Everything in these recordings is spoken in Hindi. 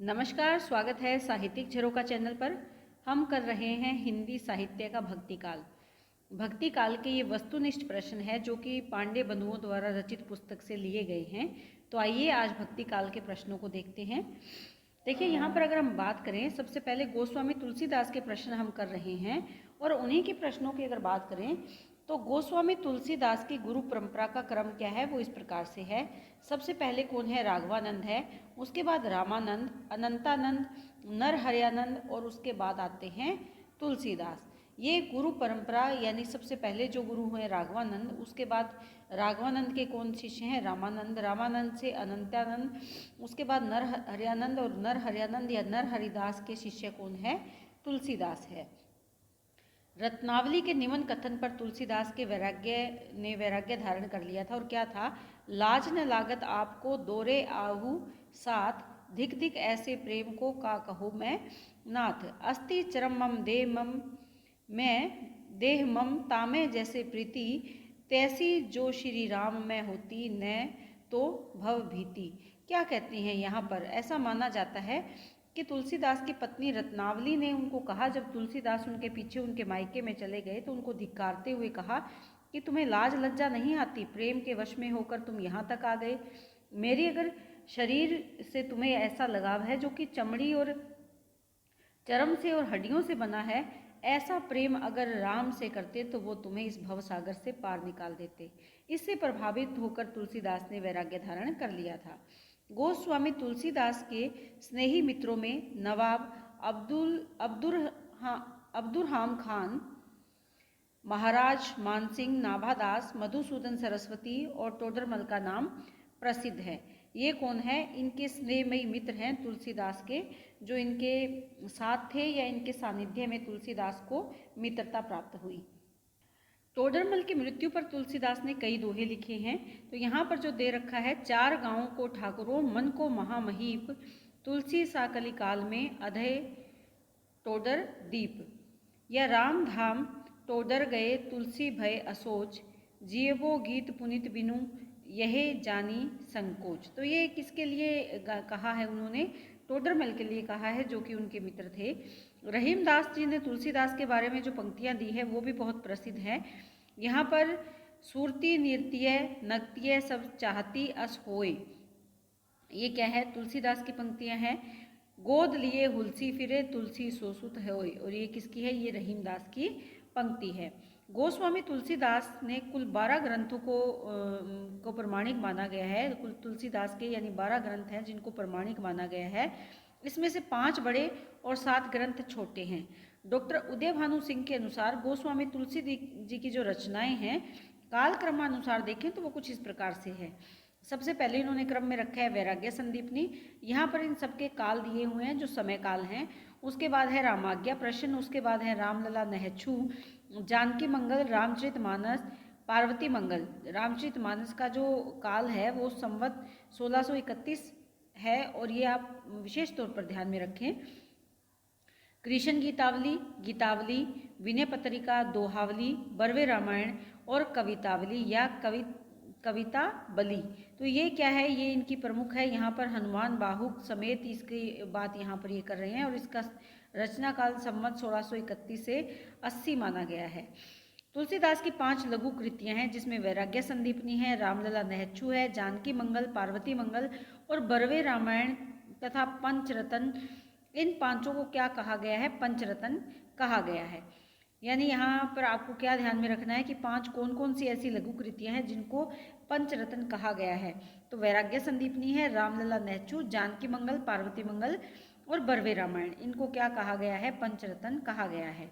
नमस्कार, स्वागत है साहित्यिक झरोका चैनल पर। हम कर रहे हैं हिंदी साहित्य का भक्तिकाल। भक्तिकाल के ये वस्तुनिष्ठ प्रश्न है जो कि पांडे बंधुओं द्वारा रचित पुस्तक से लिए गए हैं। तो आइए आज भक्तिकाल के प्रश्नों को देखते हैं। देखिए, यहाँ पर अगर हम बात करें, सबसे पहले गोस्वामी तुलसीदास के प्रश्न हम कर रहे हैं और उन्हीं के प्रश्नों की अगर बात करें तो गोस्वामी तुलसीदास की गुरु परंपरा का क्रम क्या है, वो इस प्रकार से है। सबसे पहले कौन है? राघवानंद है, उसके बाद रामानंद, अनंतानंद, नरहरियानंद और उसके बाद आते हैं तुलसीदास। ये गुरु परंपरा यानी सबसे पहले जो गुरु हैं राघवानंद, उसके बाद राघवानंद के कौन शिष्य हैं? रामानंद, रामानंद से अनंतानंद, उसके बाद नरहरियानंद और नरहरियानंद या नरहरिदास के शिष्य कौन है? तुलसीदास है। रत्नावली के निमन कथन पर तुलसीदास के वैराग्य धारण कर लिया था और क्या था? लाज न लागत आपको दोरे आहू साथ, धिक धिक ऐसे प्रेम को का कहो मैं नाथ, अस्ति चरम मम देह मम मैं देह मम तामे जैसे प्रीति, तैसी जो श्री राम में होती न तो भव भीति। क्या कहते हैं यहाँ पर? ऐसा माना जाता है कि तुलसीदास की पत्नी रत्नावली ने उनको कहा, जब तुलसीदास उनके पीछे उनके मायके में चले गए तो उनको धिक्कारते हुए कहा कि तुम्हें लाज लज्जा नहीं आती? प्रेम के वश में होकर तुम यहाँ तक आ गए। मेरी अगर शरीर से तुम्हें ऐसा लगाव है जो कि चमड़ी और चर्म से और हड्डियों से बना है, ऐसा प्रेम अगर राम से करते तो वो तुम्हें इस भवसागर से पार निकाल देते। इससे प्रभावित होकर तुलसीदास ने वैराग्य धारण कर लिया था। गोस्वामी तुलसीदास के स्नेही मित्रों में नवाब अब्दुरहाम खान, महाराज मानसिंह, नाभादास, मधुसूदन सरस्वती और टोडरमल का नाम प्रसिद्ध है। ये कौन है? इनके स्नेहमयी मित्र हैं तुलसीदास के, जो इनके साथ थे या इनके सानिध्य में तुलसीदास को मित्रता प्राप्त हुई। टोडरमल की मृत्यु पर तुलसीदास ने कई दोहे लिखे हैं। तो यहाँ पर जो दे रखा है, चार गांवों को ठाकुरों मन को महामहीप, तुलसी साकली काल में अधय टोडर दीप, या राम धाम टोडर गए तुलसी भय असोच, जियबो गीत पुनित बिनु यह जानी संकोच। तो ये किसके लिए कहा है उन्होंने? टोडरमल के लिए कहा है, जो कि उनके मित्र थे। रहीमदास जी ने तुलसीदास के बारे में जो पंक्तियां दी है वो भी बहुत प्रसिद्ध है। यहाँ पर सूरती नृत्य नृत्य सब चाहती अस होए, ये क्या है? तुलसीदास की पंक्तियां हैं। गोद लिए हुलसी फिरे तुलसी सोसुत होए, और ये किसकी है? ये रहीमदास की पंक्ति है। गोस्वामी तुलसीदास ने कुल 12 ग्रंथों को प्रमाणिक माना गया है। कुल तुलसीदास के यानी 12 ग्रंथ हैं जिनको प्रमाणिक माना गया है। इसमें से 5 बड़े और 7 ग्रंथ छोटे हैं। डॉक्टर उदय भानु सिंह के अनुसार गोस्वामी तुलसी जी की जो रचनाएं हैं, काल क्रमानुसार देखें तो वो कुछ इस प्रकार से है। सबसे पहले इन्होंने क्रम में रखा है वैराग्य संदीपनी। यहाँ पर इन सबके काल दिए हुए हैं जो समय काल हैं। उसके बाद है रामाज्ञा प्रश्न, उसके बाद है रामलला नहछू, जानकी मंगल, रामचरित मानस, पार्वती मंगल। रामचरित मानस का जो काल है वो संवत 1631 है और ये आप विशेष तौर पर ध्यान में रखें। कृष्ण गीतावली, गीतावली, विनय पत्रिका, दोहावली, बरवे रामायण और कवितावली या कविता बली। तो ये क्या है? ये इनकी प्रमुख है। यहाँ पर हनुमान बाहुक समेत इसकी बात यहाँ पर ये कर रहे हैं और इसका रचना काल संवत 1631 से 80 माना गया है। तुलसीदास की 5 लघु कृतियां हैं जिसमें वैराग्य संदीपनी है, रामलला नहछू है, जानकी मंगल, पार्वती मंगल और बरवे रामायण तथा पंचरतन। इन पांचों को क्या कहा गया है? पंचरतन कहा गया है। यानी यहाँ पर आपको क्या ध्यान में रखना है कि 5 कौन कौन सी ऐसी लघु कृतियां हैं जिनको पंचरत्न कहा गया है। तो वैराग्य संदीपनी है, रामलला नहछू, जानकी मंगल, पार्वती मंगल और बरवे रामायण। इनको क्या कहा गया है? पंचरत्न कहा गया है।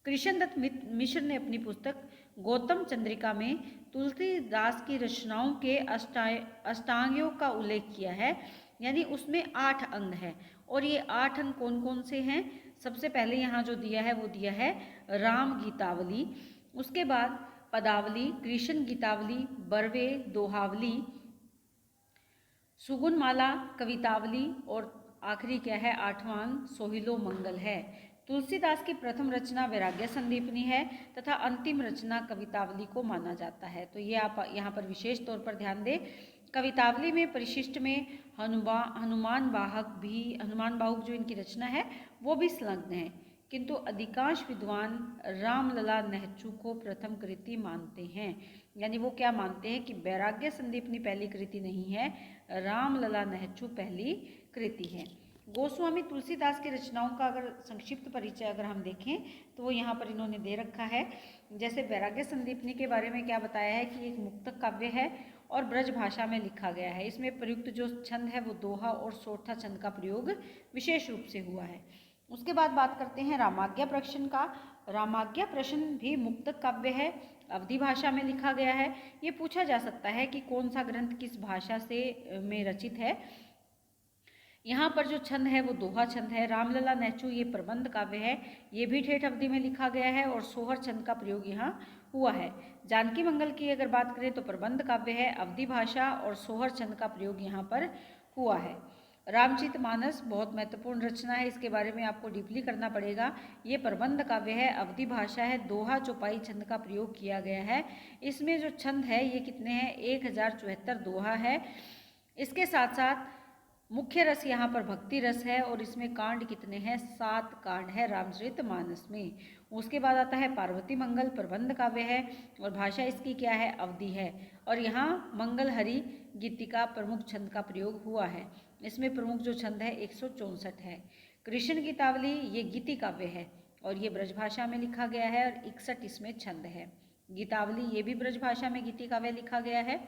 कृष्णदत्त मिश्र ने अपनी पुस्तक गौतम चंद्रिका में तुलसीदास की रचनाओं के अष्टांगों का उल्लेख किया है। यानी उसमें 8 अंग हैं और ये 8 अंग कौन कौन से हैं? सबसे पहले यहाँ जो दिया है वो दिया है राम गीतावली, उसके बाद पदावली, कृष्ण गीतावली, बरवे, दोहावली, सुगुनमाला, कवितावली और आखिरी क्या है? 8वां सोहिलो मंगल है। तुलसीदास की प्रथम रचना वैराग्य संदीपनी है तथा अंतिम रचना कवितावली को माना जाता है। तो ये आप यहाँ पर विशेष तौर पर ध्यान दें। कवितावली में परिशिष्ट में हनुमान बाहुक जो इनकी रचना है वो भी संलग्न है, किंतु अधिकांश विद्वान रामलला नेहचू को प्रथम कृति मानते हैं। यानी वो क्या मानते हैं कि वैराग्य संदीपनी पहली कृति नहीं है, रामलला नेहचू पहली कृति है। गोस्वामी तुलसीदास की रचनाओं का अगर संक्षिप्त परिचय अगर हम देखें तो वो यहाँ पर इन्होंने दे रखा है। जैसे वैराग्य संदीपनी के बारे में क्या बताया है कि एक मुक्तक काव्य है और ब्रज भाषा में लिखा गया है। इसमें प्रयुक्त जो छंद है वो दोहा और सोरठा छंद का प्रयोग विशेष रूप से हुआ है। उसके बाद बात करते हैं रामाज्ञा प्रश्न का। रामाज्ञा प्रश्न भी मुक्तक काव्य है, अवधी भाषा में लिखा गया है। ये पूछा जा सकता है कि कौन सा ग्रंथ किस भाषा से में रचित है। यहाँ पर जो छंद है वो दोहा छंद है। रामलला नेहचू ये प्रबंध काव्य है, ये भी ठेठ अवधि में लिखा गया है और सोहर छंद का प्रयोग यहाँ हुआ है। जानकी मंगल की अगर बात करें तो प्रबंध काव्य है, अवधी भाषा और सोहर छंद का प्रयोग यहाँ पर हुआ है। रामचरितमानस बहुत महत्वपूर्ण रचना है, इसके बारे में आपको डीपली करना पड़ेगा। ये प्रबंध काव्य है, अवधी भाषा है, दोहा चौपाई छंद का प्रयोग किया गया है। इसमें जो छंद है ये कितने हैं, 1074 दोहा है। इसके साथ साथ मुख्य रस यहाँ पर भक्ति रस है और इसमें कांड कितने हैं, 7 कांड है रामचरितमानस में। उसके बाद आता है पार्वती मंगल, प्रबंध काव्य है और भाषा इसकी क्या है, अवधी है। और यहाँ मंगल हरि गीतिका प्रमुख छंद का प्रयोग हुआ है। इसमें प्रमुख जो छंद है 164 है। कृष्ण गीतावली ये गीति काव्य है और ये ब्रजभाषा में लिखा गया है और 61 इसमें छंद है। गीतावली ये भी ब्रजभाषा में गीति काव्य लिखा गया है।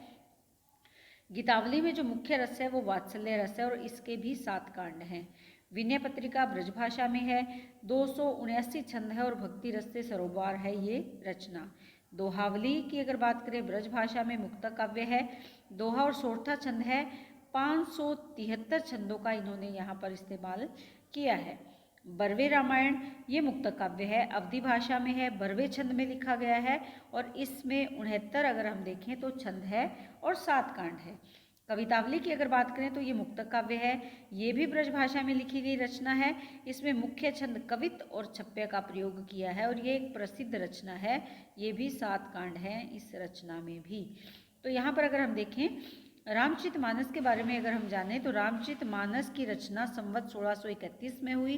गीतावली में जो मुख्य रस है वो वात्सल्य रस है और इसके भी 7 कांड हैं। विनय पत्रिका ब्रजभाषा में है, 279 छंद है और भक्ति रस से सरोबार है ये रचना। दोहावली की अगर बात करें ब्रजभाषा में मुक्तक काव्य है, दोहा और सोरठा छंद है, 573 छंदों का इन्होंने यहाँ पर इस्तेमाल किया है। बरवे रामायण ये मुक्तक काव्य है, अवधी भाषा में है, बरवे छंद में लिखा गया है और इसमें 69 अगर हम देखें तो छंद है और 7 कांड है। कवितावली की अगर बात करें तो ये मुक्तक काव्य है, ये भी ब्रजभाषा में लिखी गई रचना है। इसमें मुख्य छंद कवित और छप्य का प्रयोग किया है और ये एक प्रसिद्ध रचना है, ये भी 7 कांड हैं इस रचना में भी। तो यहाँ पर अगर हम देखें रामचरितमानस के बारे में अगर हम जानें तो रामचरितमानस की रचना संवत 1631 में हुई।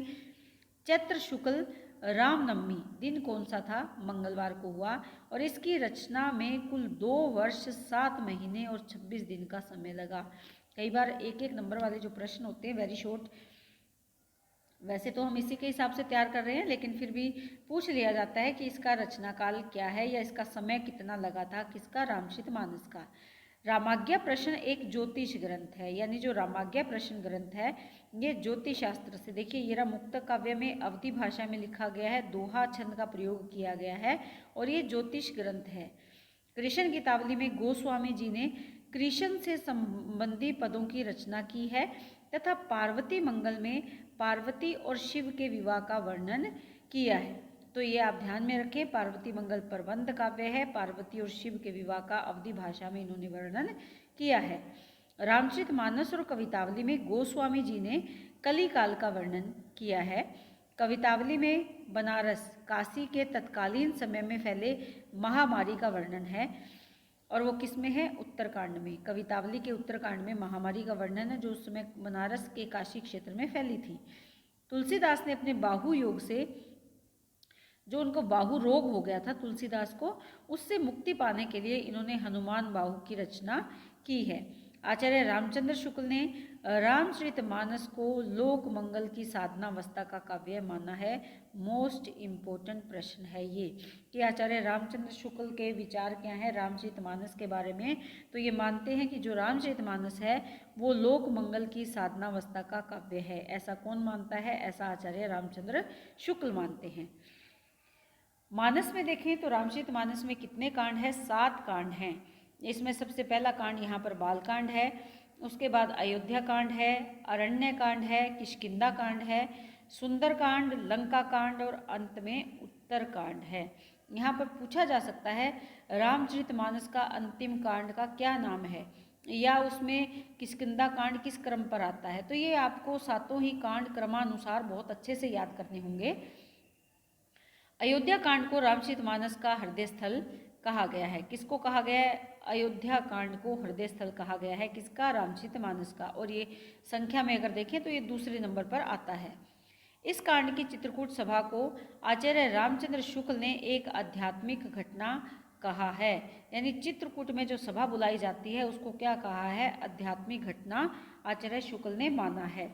चैत्र शुक्ल रामनवमी दिन कौन सा था, मंगलवार को हुआ और इसकी रचना में कुल 2 वर्ष 7 महीने और 26 दिन का समय लगा। कई बार एक एक नंबर वाले जो प्रश्न होते हैं वेरी शॉर्ट, वैसे तो हम इसी के हिसाब से तैयार कर रहे हैं लेकिन फिर भी पूछ लिया जाता है कि इसका रचना काल क्या है या इसका समय कितना लगा था, किसका, रामचरितमानस का। रामाज्ञा प्रश्न एक ज्योतिष ग्रंथ है, यानी जो रामाज्ञा प्रश्न ग्रंथ है ये ज्योतिष शास्त्र से, देखिए ये मुक्तक काव्य में अवधी भाषा में लिखा गया है, दोहा छंद का प्रयोग किया गया है और ये ज्योतिष ग्रंथ है। कृष्ण गीतावली में गोस्वामी जी ने कृष्ण से संबंधी पदों की रचना की है तथा पार्वती मंगल में पार्वती और शिव के विवाह का वर्णन किया है। तो ये आप ध्यान में रखें, पार्वती मंगल प्रबंध काव्य है, पार्वती और शिव के विवाह का अवधी भाषा में इन्होंने वर्णन किया है। रामचरितमानस और कवितावली में गोस्वामी जी ने कली काल का वर्णन किया है। कवितावली में बनारस काशी के तत्कालीन समय में फैले महामारी का वर्णन है और वो किस में है, उत्तरकांड में। कवितावली के उत्तरकांड में महामारी का वर्णन है जो उस समय बनारस के काशी क्षेत्र में फैली थी। तुलसीदास ने अपने बाहु योग से, जो उनको बाहु रोग हो गया था तुलसीदास को, उससे मुक्ति पाने के लिए इन्होंने हनुमान बाहु की रचना की है। आचार्य रामचंद्र शुक्ल ने रामचरितमानस को लोक मंगल की साधनावस्था का काव्य माना है। मोस्ट इम्पोर्टेंट प्रश्न है ये कि आचार्य रामचंद्र शुक्ल के विचार क्या हैं रामचरितमानस के बारे में। तो ये मानते हैं कि जो रामचरितमानस है वो लोक मंगल की साधनावस्था का काव्य है। ऐसा कौन मानता है, ऐसा आचार्य रामचंद्र शुक्ल मानते हैं। मानस में देखें तो रामचरितमानस में कितने कांड हैं, 7 कांड हैं। इसमें सबसे पहला कांड यहाँ पर बालकांड है, उसके बाद अयोध्या कांड है, अरण्य कांड है, किष्किंधा कांड है, सुंदर कांड, लंका कांड और अंत में उत्तर कांड है। यहाँ पर पूछा जा सकता है रामचरितमानस का अंतिम कांड का क्या नाम है या उसमें किष्किंधा कांड किस क्रम पर आता है। तो ये आपको 7 ही कांड क्रमानुसार बहुत अच्छे से याद करने होंगे। अयोध्या कांड को रामचरितमानस का हृदय स्थल कहा गया है। किसको कहा गया है? अयोध्या कांड को हृदय स्थल कहा गया है। किसका? रामचरितमानस का। और ये संख्या में अगर देखें तो ये दूसरे नंबर पर आता है। इस कांड की चित्रकूट सभा को आचार्य रामचंद्र शुक्ल ने एक आध्यात्मिक घटना कहा है। यानी चित्रकूट में जो सभा बुलाई जाती है उसको क्या कहा है? आध्यात्मिक घटना आचार्य शुक्ल ने माना है।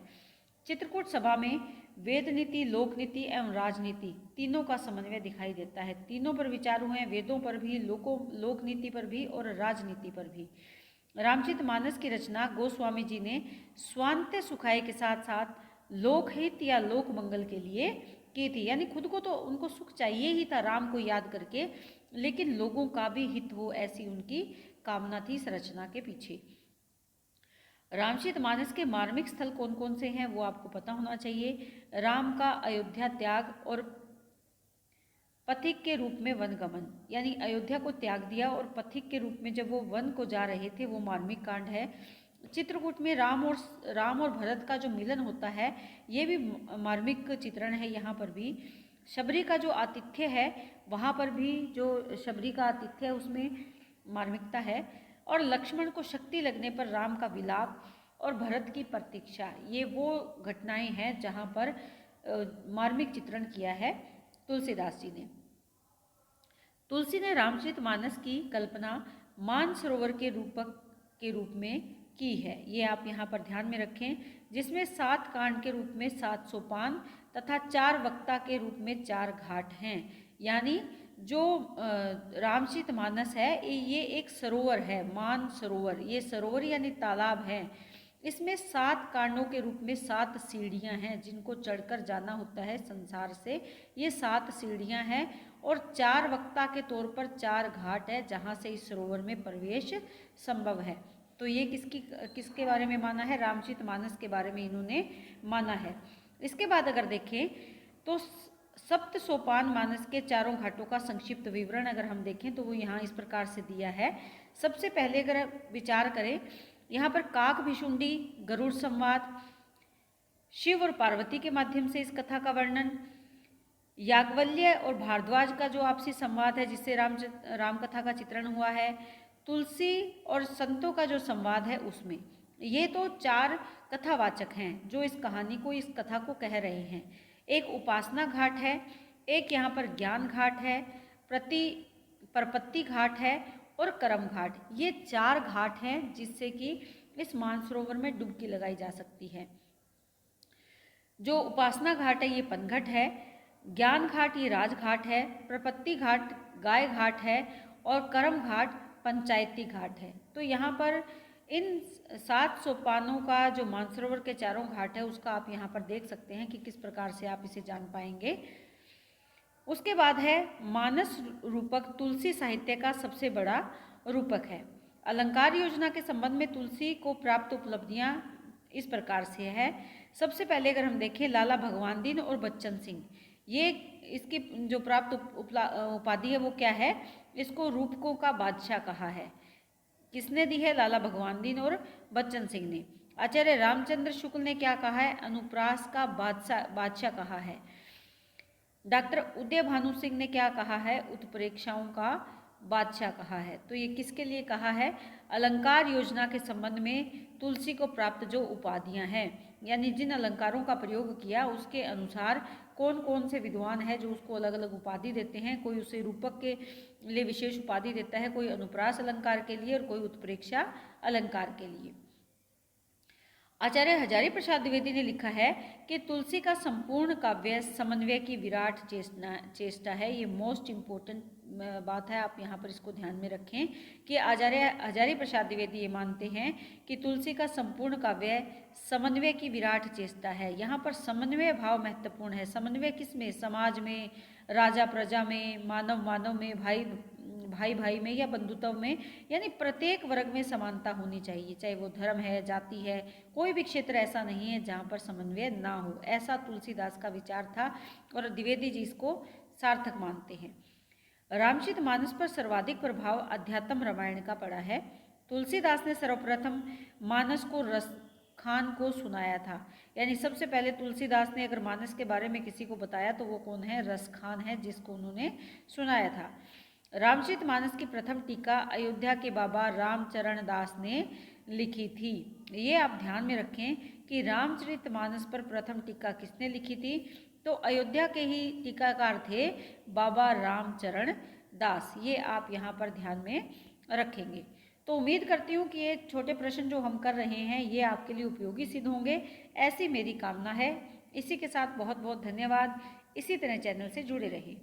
चित्रकूट सभा में वेद नीति, लोक नीति एवं राजनीति तीनों का समन्वय दिखाई देता है। तीनों पर विचार हुए हैं, वेदों पर भी, लोक नीति पर भी और राजनीति पर भी। रामचरितमानस की रचना गोस्वामी जी ने स्वान्त्य सुखाय के साथ साथ लोकहित या लोक मंगल के लिए की थी। यानी खुद को तो उनको सुख चाहिए ही था राम को याद करके, लेकिन लोगों का भी हित हो, ऐसी उनकी कामना थी इस रचना के पीछे। रामचरितमानस के मार्मिक स्थल कौन कौन से हैं वो आपको पता होना चाहिए। राम का अयोध्या त्याग और पथिक के रूप में वनगमन, यानी अयोध्या को त्याग दिया और पथिक के रूप में जब वो वन को जा रहे थे, वो मार्मिक कांड है। चित्रकूट में राम और भरत का जो मिलन होता है, ये भी मार्मिक चित्रण है। यहाँ पर भी शबरी का जो आतिथ्य है, वहाँ पर भी जो शबरी का आतिथ्य है उसमें मार्मिकता है। और लक्ष्मण को शक्ति लगने पर राम का विलाप और भरत की प्रतीक्षा, ये वो घटनाएं हैं जहाँ पर मार्मिक चित्रण किया है तुलसीदास जी ने। तुलसी ने रामचरितमानस की कल्पना मानसरोवर के रूप में की है। ये आप यहाँ पर ध्यान में रखें, जिसमें 7 कांड के रूप में 7 सोपान तथा 4 वक्ता के रूप में 4 घाट हैं। यानी जो रामचरितमानस है ये एक सरोवर है, मान सरोवर। ये सरोवर यानी तालाब है। इसमें 7 कांडों के रूप में 7 सीढ़ियां हैं जिनको चढ़कर जाना होता है संसार से। ये 7 सीढ़ियां हैं और 4 वक्ता के तौर पर 4 घाट है जहाँ से इस सरोवर में प्रवेश संभव है। तो ये किसके बारे में माना है? रामचरितमानस के बारे में इन्होंने माना है। इसके बाद अगर देखें तो सप्त सोपान मानस के 4 घाटों का संक्षिप्त विवरण अगर हम देखें तो वो यहाँ इस प्रकार से दिया है। सबसे पहले अगर विचार करें, यहाँ पर काक भिशुंडी, गरुड़ संवाद, शिव और पार्वती के माध्यम से इस कथा का वर्णन, याज्ञवल्क्य और भारद्वाज का जो आपसी संवाद है जिससे राम कथा का चित्रण हुआ है, तुलसी और संतों का जो संवाद है उसमें। ये तो 4 कथावाचक हैं जो इस कहानी को, इस कथा को कह रहे हैं। एक उपासना घाट है, एक यहाँ पर ज्ञान घाट है, परपत्ति घाट है और कर्म घाट। ये 4 घाट हैं जिससे कि इस मानसरोवर में डुबकी लगाई जा सकती है। जो उपासना घाट है ये पनघट है, ज्ञान घाट ये राजघाट है, प्रपत्ति घाट गाय घाट है और कर्म घाट पंचायती घाट है। तो यहाँ पर इन 7 सोपानों का जो मानसरोवर के 4 घाट है उसका आप यहाँ पर देख सकते हैं कि किस प्रकार से आप इसे जान पाएंगे। उसके बाद है मानस रूपक तुलसी साहित्य का सबसे बड़ा रूपक है। अलंकार योजना के संबंध में तुलसी को प्राप्त उपलब्धियां इस प्रकार से है। सबसे पहले अगर हम देखें लाला भगवान दीन और बच्चन सिंह, ये इसकी जो प्राप्त उपाधि है वो क्या है? इसको रूपकों का बादशाह कहा है। किसने दी है? लाला भगवान दीन और बच्चन सिंह ने। आचार्य रामचंद्र शुक्ल ने क्या कहा है? अनुप्रास का बादशाह कहा है। डॉक्टर उदय भानु सिंह ने क्या कहा है? उत्प्रेक्षाओं का बादशाह कहा है। तो ये किसके लिए कहा है? अलंकार योजना के संबंध में तुलसी को प्राप्त जो उपाधियां हैं, यानी जिन अलंकारों का प्रयोग किया उसके अनुसार कौन कौन से विद्वान है जो उसको अलग अलग उपाधि देते हैं। कोई उसे रूपक के लिए विशेष उपाधि देता है, कोई अनुप्रास अलंकार के लिए और कोई उत्प्रेक्षा अलंकार के लिए। आचार्य हजारी प्रसाद द्विवेदी ने लिखा है कि तुलसी का संपूर्ण काव्य समन्वय की विराट चेष्टा है। ये मोस्ट इम्पोर्टेंट बात है, आप यहाँ पर इसको ध्यान में रखें कि आचार्य हजारी प्रसाद द्विवेदी ये मानते हैं कि तुलसी का संपूर्ण काव्य समन्वय की विराट चेष्टा है। यहाँ पर समन्वय भाव महत्वपूर्ण है। समन्वय किसमें? समाज में, राजा प्रजा में, मानव में, भाई में या बंधुत्व में, यानी प्रत्येक वर्ग में समानता होनी चाहिए। चाहे वो धर्म है, जाति है, कोई भी क्षेत्र ऐसा नहीं है जहाँ पर समन्वय ना हो। ऐसा तुलसीदास का विचार था और द्विवेदी जी इसको सार्थक मानते हैं। रामचरितमानस पर सर्वाधिक प्रभाव अध्यात्म रामायण का पड़ा है। तुलसीदास ने सर्वप्रथम मानस को रसखान को सुनाया था। यानी सबसे पहले तुलसीदास ने अगर मानस के बारे में किसी को बताया तो वो कौन है? रसखान है, जिसको उन्होंने सुनाया था। रामचरितमानस की प्रथम टीका अयोध्या के बाबा रामचरण दास ने लिखी थी। ये आप ध्यान में रखें कि रामचरितमानस पर प्रथम टीका किसने लिखी थी, तो अयोध्या के ही टीकाकार थे बाबा रामचरण दास। ये आप यहाँ पर ध्यान में रखेंगे। तो उम्मीद करती हूँ कि ये छोटे प्रश्न जो हम कर रहे हैं ये आपके लिए उपयोगी सिद्ध होंगे, ऐसी मेरी कामना है। इसी के साथ बहुत बहुत धन्यवाद। इसी तरह चैनल से जुड़े रहें।